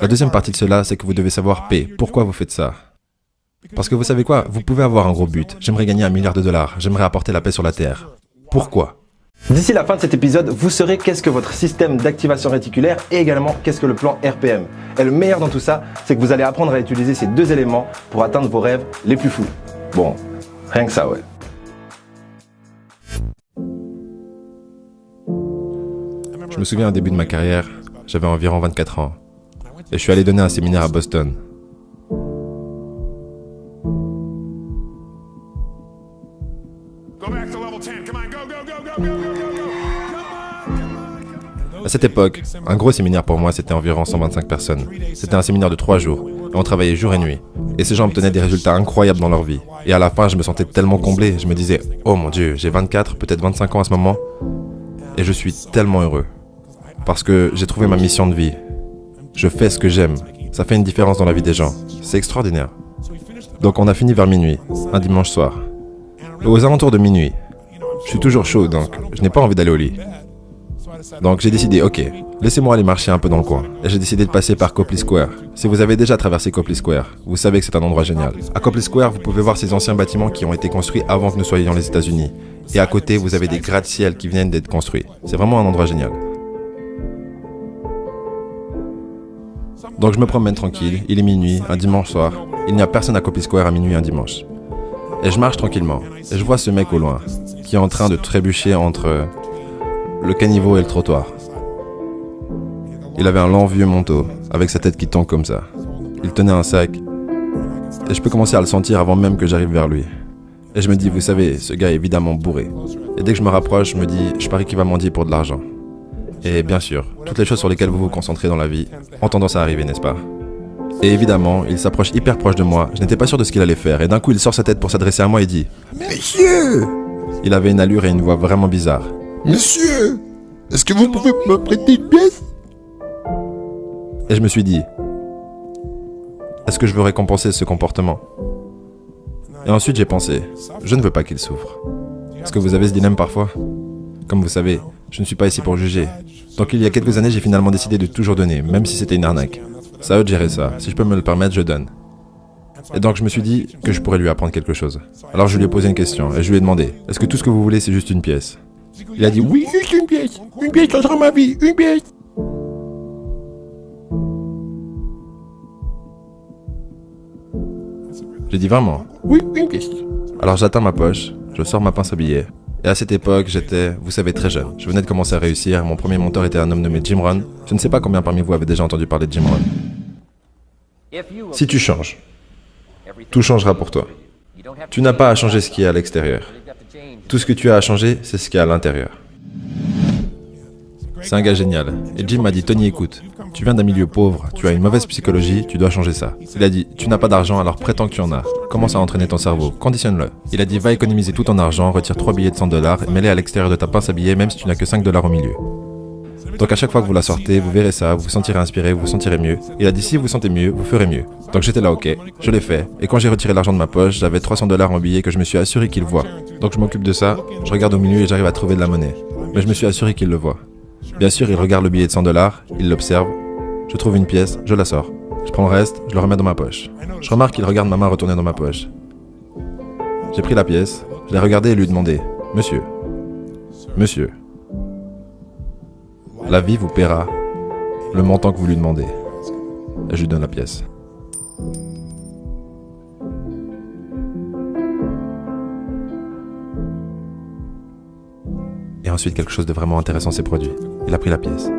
La deuxième partie de cela, c'est que vous devez savoir P. Pourquoi vous faites ça? Parce que vous savez quoi? Vous pouvez avoir un gros but. J'aimerais gagner $1 milliard. J'aimerais apporter la paix sur la Terre. Pourquoi? D'ici la fin de cet épisode, vous saurez qu'est-ce que votre système d'activation réticulaire et également qu'est-ce que le plan RPM. Et le meilleur dans tout ça, c'est que vous allez apprendre à utiliser ces deux éléments pour atteindre vos rêves les plus fous. Bon, rien que ça, ouais. Je me souviens au début de ma carrière, j'avais environ 24 ans. Et je suis allé donner un séminaire à Boston. À cette époque, un gros séminaire pour moi, c'était environ 125 personnes. C'était un séminaire de 3 jours, et on travaillait jour et nuit. Et ces gens obtenaient des résultats incroyables dans leur vie. Et à la fin, je me sentais tellement comblé, je me disais, oh mon Dieu, j'ai 24, peut-être 25 ans à ce moment, et je suis tellement heureux. Parce que j'ai trouvé ma mission de vie. Je fais ce que j'aime. Ça fait une différence dans la vie des gens. C'est extraordinaire. Donc on a fini vers minuit, un dimanche soir. Et aux alentours de minuit, je suis toujours chaud, donc je n'ai pas envie d'aller au lit. Donc j'ai décidé, ok, laissez-moi aller marcher un peu dans le coin. Et j'ai décidé de passer par Copley Square. Si vous avez déjà traversé Copley Square, vous savez que c'est un endroit génial. À Copley Square, vous pouvez voir ces anciens bâtiments qui ont été construits avant que nous soyons les États-Unis. Et à côté, vous avez des gratte-ciel qui viennent d'être construits. C'est vraiment un endroit génial. Donc je me promène tranquille, il est minuit, un dimanche soir. Il n'y a personne à Copley Square à minuit un dimanche. Et je marche tranquillement, et je vois ce mec au loin, qui est en train de trébucher entre le caniveau et le trottoir. Il avait un long vieux manteau, avec sa tête qui tombe comme ça. Il tenait un sac, et je peux commencer à le sentir avant même que j'arrive vers lui. Et je me dis, vous savez, ce gars est évidemment bourré. Et dès que je me rapproche, je me dis, je parie qu'il va mendier pour de l'argent. Et bien sûr, toutes les choses sur lesquelles vous vous concentrez dans la vie ont tendance à arriver, n'est-ce pas? Et évidemment, il s'approche hyper proche de moi, je n'étais pas sûr de ce qu'il allait faire, et d'un coup il sort sa tête pour s'adresser à moi et dit « Monsieur !» Il avait une allure et une voix vraiment bizarre. « Monsieur, est-ce que vous pouvez me prêter une pièce ?» Et je me suis dit « Est-ce que je veux récompenser ce comportement ?» Et ensuite j'ai pensé « Je ne veux pas qu'il souffre. » Est-ce que vous avez ce dilemme parfois? Comme vous savez, je ne suis pas ici pour juger. Donc il y a quelques années, j'ai finalement décidé de toujours donner, même si c'était une arnaque. C'est à eux de gérer ça. Si je peux me le permettre, je donne. Et donc je me suis dit que je pourrais lui apprendre quelque chose. Alors je lui ai posé une question et je lui ai demandé, est-ce que tout ce que vous voulez c'est juste une pièce? Il a dit oui, juste une pièce changera ma vie, une pièce. J'ai dit vraiment? Oui, une pièce. Alors j'atteins ma poche, je sors ma pince à billets. Et à cette époque, j'étais, vous savez, très jeune. Je venais de commencer à réussir, mon premier mentor était un homme nommé Jim Rohn. Je ne sais pas combien parmi vous avez déjà entendu parler de Jim Rohn. Si tu changes, tout changera pour toi. Tu n'as pas à changer ce qui est à l'extérieur. Tout ce que tu as à changer, c'est ce qui est à l'intérieur. C'est un gars génial. Et Jim m'a dit, Tony, écoute, tu viens d'un milieu pauvre, tu as une mauvaise psychologie, tu dois changer ça. Il a dit, tu n'as pas d'argent, alors prétends que tu en as. Commence à entraîner ton cerveau, conditionne-le. Il a dit, va économiser tout ton argent, retire 3 billets de $100 et mets-les à l'extérieur de ta pince à billets, même si tu n'as que $5 au milieu. Donc à chaque fois que vous la sortez, vous verrez ça, vous vous sentirez inspiré, vous vous sentirez mieux. Il a dit, si vous sentez mieux, vous ferez mieux. Donc j'étais là, ok, je l'ai fait. Et quand j'ai retiré l'argent de ma poche, j'avais $300 en billets que je me suis assuré qu'il voit. Donc je m'occupe de ça, je regarde au milieu et j'arrive à trouver de la monnaie. Mais je me suis assuré qu'il le voit. Bien sûr, il regarde le billet de $100, il l'observe, je trouve une pièce, je la sors. Je prends le reste, je le remets dans ma poche. Je remarque qu'il regarde ma main retourner dans ma poche. J'ai pris la pièce, je l'ai regardée et lui ai demandé, « Monsieur, monsieur, la vie vous paiera le montant que vous lui demandez. » Et je lui donne la pièce. Et ensuite, quelque chose de vraiment intéressant s'est produit. Il a pris la pièce.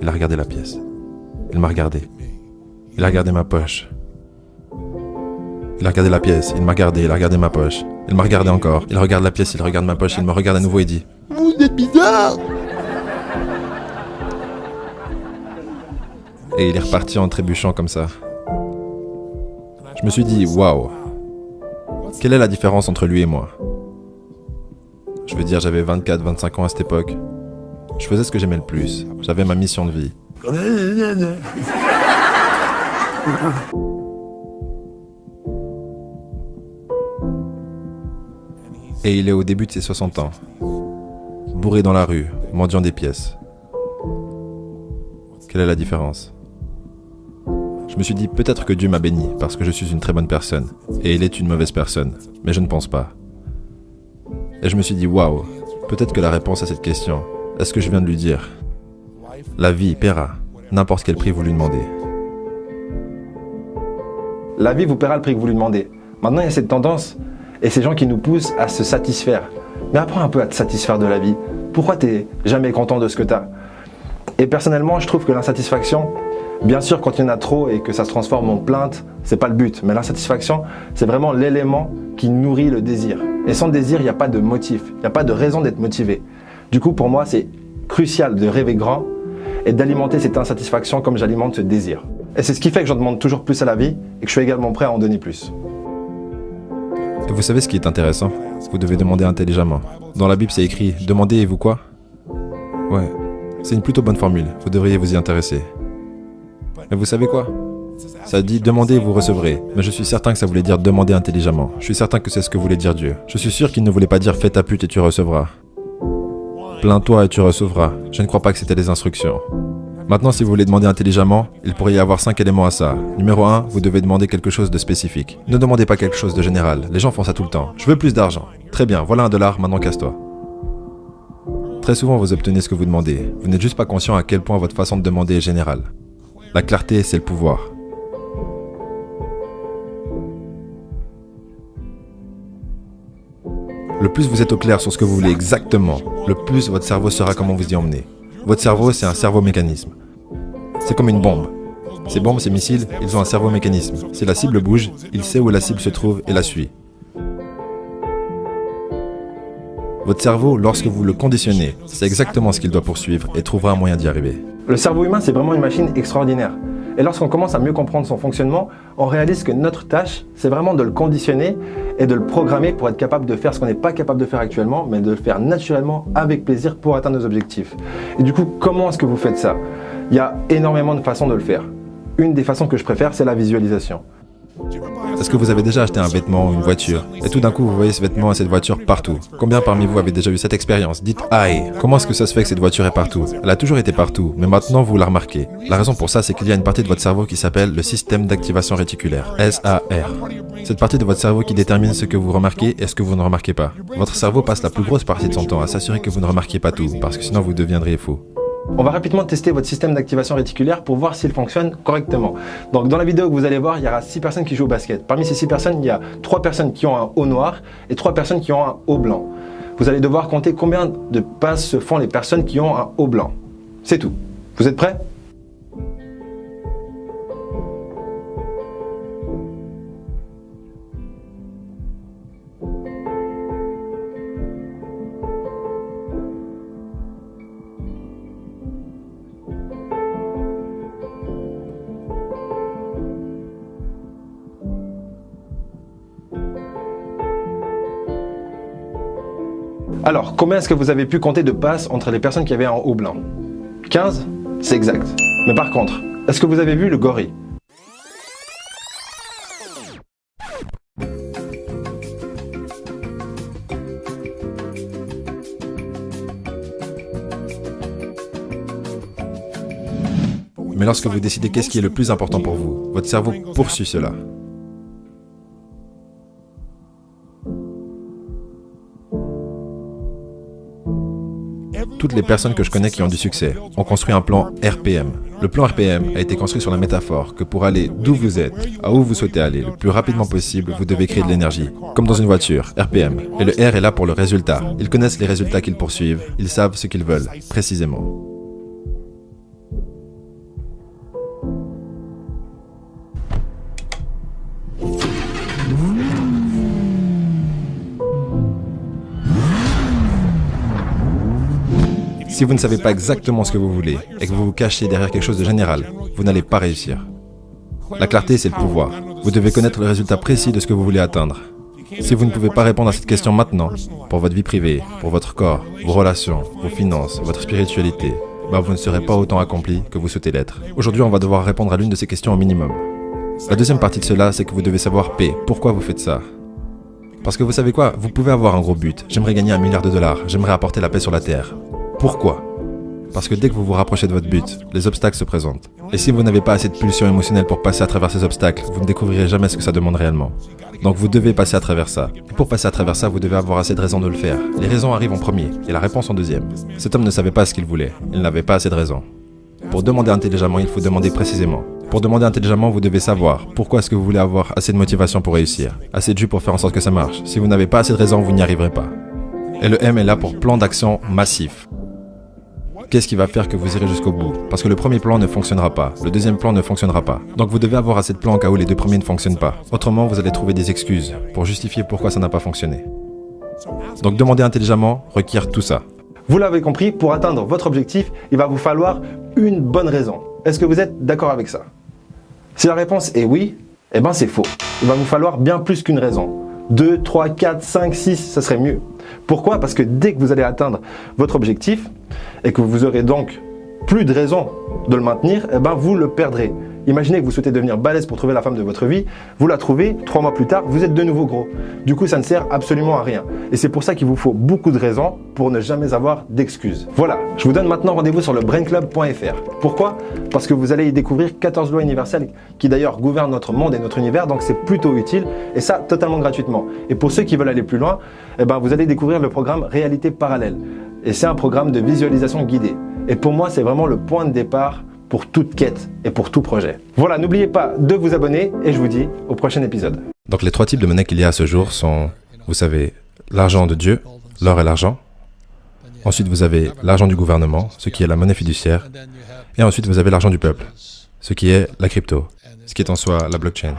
Il a regardé la pièce. Il m'a regardé. Il a regardé ma poche. Il a regardé la pièce. Il m'a regardé. Il a regardé ma poche. Il m'a regardé encore. Il regarde la pièce. Il regarde ma poche. Il me regarde à nouveau et dit « Vous êtes bizarre !» Et il est reparti en trébuchant comme ça. Je me suis dit « Waouh ! Quelle est la différence entre lui et moi ?» Je veux dire, j'avais 24-25 ans à cette époque. Je faisais ce que j'aimais le plus. J'avais ma mission de vie. Et il est au début de ses 60 ans. Bourré dans la rue, mendiant des pièces. Quelle est la différence ? Je me suis dit peut-être que Dieu m'a béni parce que je suis une très bonne personne et il est une mauvaise personne, mais je ne pense pas. Et je me suis dit waouh, peut-être que la réponse à cette question est ce que je viens de lui dire. La vie paiera n'importe quel prix vous lui demandez. La vie vous paiera le prix que vous lui demandez. Maintenant, il y a cette tendance et ces gens qui nous poussent à se satisfaire. Mais apprends un peu à te satisfaire de la vie. Pourquoi tu n'es jamais content de ce que tu as? Et personnellement, je trouve que l'insatisfaction, bien sûr, quand il y en a trop et que ça se transforme en plainte, c'est pas le but. Mais l'insatisfaction, c'est vraiment l'élément qui nourrit le désir. Et sans désir, il n'y a pas de motif, il n'y a pas de raison d'être motivé. Du coup, pour moi, c'est crucial de rêver grand et d'alimenter cette insatisfaction comme j'alimente ce désir. Et c'est ce qui fait que j'en demande toujours plus à la vie et que je suis également prêt à en donner plus. Et vous savez ce qui est intéressant? Vous devez demander intelligemment. Dans la Bible, c'est écrit « Demandez et vous quoi ?» Ouais, c'est une plutôt bonne formule, vous devriez vous y intéresser. Mais vous savez quoi? Ça dit « Demandez et vous recevrez », mais je suis certain que ça voulait dire « Demandez intelligemment ». Je suis certain que c'est ce que voulait dire Dieu. Je suis sûr qu'il ne voulait pas dire « Fais ta pute et tu recevras ». Plains-toi et tu recevras. Je ne crois pas que c'était les instructions. Maintenant, si vous voulez demander intelligemment, il pourrait y avoir 5 éléments à ça. Numéro 1, vous devez demander quelque chose de spécifique. Ne demandez pas quelque chose de général. Les gens font ça tout le temps. Je veux plus d'argent. Très bien, voilà $1, maintenant casse-toi. Très souvent, vous obtenez ce que vous demandez. Vous n'êtes juste pas conscient à quel point votre façon de demander est générale. La clarté, c'est le pouvoir. Le plus vous êtes au clair sur ce que vous voulez exactement, le plus votre cerveau saura comment vous y emmener. Votre cerveau, c'est un cerveau-mécanisme. C'est comme une bombe. Ces bombes, ces missiles, ils ont un cerveau-mécanisme. Si la cible bouge, il sait où la cible se trouve et la suit. Votre cerveau, lorsque vous le conditionnez, c'est exactement ce qu'il doit poursuivre et trouvera un moyen d'y arriver. Le cerveau humain, c'est vraiment une machine extraordinaire. Et lorsqu'on commence à mieux comprendre son fonctionnement, on réalise que notre tâche, c'est vraiment de le conditionner et de le programmer pour être capable de faire ce qu'on n'est pas capable de faire actuellement, mais de le faire naturellement, avec plaisir, pour atteindre nos objectifs. Et du coup, comment est-ce que vous faites ça? Il y a énormément de façons de le faire. Une des façons que je préfère, c'est la visualisation. Est-ce que vous avez déjà acheté un vêtement ou une voiture et tout d'un coup vous voyez ce vêtement et cette voiture partout? Combien parmi vous avez déjà eu cette expérience? Dites « Aïe, comment est-ce que ça se fait que cette voiture est partout ?» Elle a toujours été partout, mais maintenant vous la remarquez. La raison pour ça, c'est qu'il y a une partie de votre cerveau qui s'appelle le système d'activation réticulaire, SAR. Cette partie de votre cerveau qui détermine ce que vous remarquez et ce que vous ne remarquez pas. Votre cerveau passe la plus grosse partie de son temps à s'assurer que vous ne remarquiez pas tout, parce que sinon vous deviendriez fou. On va rapidement tester votre système d'activation réticulaire pour voir s'il fonctionne correctement. Donc dans la vidéo que vous allez voir, il y aura 6 personnes qui jouent au basket. Parmi ces 6 personnes, il y a 3 personnes qui ont un haut noir et 3 personnes qui ont un haut blanc. Vous allez devoir compter combien de passes se font les personnes qui ont un haut blanc. C'est tout. Vous êtes prêts ? Alors, combien est-ce que vous avez pu compter de passes entre les personnes qui avaient un haut blanc? 15? C'est exact. Mais par contre, est-ce que vous avez vu le gorille? Mais lorsque vous décidez qu'est-ce qui est le plus important pour vous, votre cerveau poursuit cela. Toutes les personnes que je connais qui ont du succès ont construit un plan RPM. Le plan RPM a été construit sur la métaphore que pour aller d'où vous êtes à où vous souhaitez aller le plus rapidement possible, vous devez créer de l'énergie. Comme dans une voiture, RPM. Et le R est là pour le résultat. Ils connaissent les résultats qu'ils poursuivent. Ils savent ce qu'ils veulent, précisément. Si vous ne savez pas exactement ce que vous voulez et que vous vous cachez derrière quelque chose de général, vous n'allez pas réussir. La clarté, c'est le pouvoir. Vous devez connaître le résultat précis de ce que vous voulez atteindre. Si vous ne pouvez pas répondre à cette question maintenant, pour votre vie privée, pour votre corps, vos relations, vos finances, votre spiritualité, vous ne serez pas autant accompli que vous souhaitez l'être. Aujourd'hui, on va devoir répondre à l'une de ces questions au minimum. La deuxième partie de cela, c'est que vous devez savoir P. Pourquoi vous faites ça? Parce que vous savez quoi? Vous pouvez avoir un gros but. J'aimerais gagner $1 milliard. J'aimerais apporter la paix sur la Terre. Pourquoi? Parce que dès que vous vous rapprochez de votre but, les obstacles se présentent. Et si vous n'avez pas assez de pulsion émotionnelle pour passer à travers ces obstacles, vous ne découvrirez jamais ce que ça demande réellement. Donc vous devez passer à travers ça. Et pour passer à travers ça, vous devez avoir assez de raisons de le faire. Les raisons arrivent en premier et la réponse en deuxième. Cet homme ne savait pas ce qu'il voulait. Il n'avait pas assez de raisons. Pour demander intelligemment, il faut demander précisément. Pour demander intelligemment, vous devez savoir pourquoi est-ce que vous voulez avoir assez de motivation pour réussir, assez de jus pour faire en sorte que ça marche. Si vous n'avez pas assez de raisons, vous n'y arriverez pas. Et le M est là pour plan d'action massif. Qu'est-ce qui va faire que vous irez jusqu'au bout? Parce que le premier plan ne fonctionnera pas, le deuxième plan ne fonctionnera pas. Donc vous devez avoir assez de plans au cas où les deux premiers ne fonctionnent pas. Autrement, vous allez trouver des excuses pour justifier pourquoi ça n'a pas fonctionné. Donc demander intelligemment requiert tout ça. Vous l'avez compris, pour atteindre votre objectif, il va vous falloir une bonne raison. Est-ce que vous êtes d'accord avec ça? Si la réponse est oui, eh ben c'est faux. Il va vous falloir bien plus qu'une raison. 2, 3, 4, 5, 6, ça serait mieux. Pourquoi? Parce que dès que vous allez atteindre votre objectif et que vous aurez donc plus de raison de le maintenir, eh ben vous le perdrez. Imaginez que vous souhaitez devenir balèze pour trouver la femme de votre vie, vous la trouvez, 3 mois plus tard, vous êtes de nouveau gros. Du coup, ça ne sert absolument à rien. Et c'est pour ça qu'il vous faut beaucoup de raisons pour ne jamais avoir d'excuses. Voilà, je vous donne maintenant rendez-vous sur le brainclub.fr. Pourquoi? Parce que vous allez y découvrir 14 lois universelles qui d'ailleurs gouvernent notre monde et notre univers, donc c'est plutôt utile, et ça totalement gratuitement. Et pour ceux qui veulent aller plus loin, eh ben, vous allez découvrir le programme Réalité Parallèle. Et c'est un programme de visualisation guidée. Et pour moi, c'est vraiment le point de départ pour toute quête et pour tout projet. Voilà, n'oubliez pas de vous abonner et je vous dis au prochain épisode. Donc les 3 types de monnaie qu'il y a à ce jour sont, vous savez, l'argent de Dieu, l'or et l'argent. Ensuite, vous avez l'argent du gouvernement, ce qui est la monnaie fiduciaire. Et ensuite, vous avez l'argent du peuple, ce qui est la crypto, ce qui est en soi la blockchain.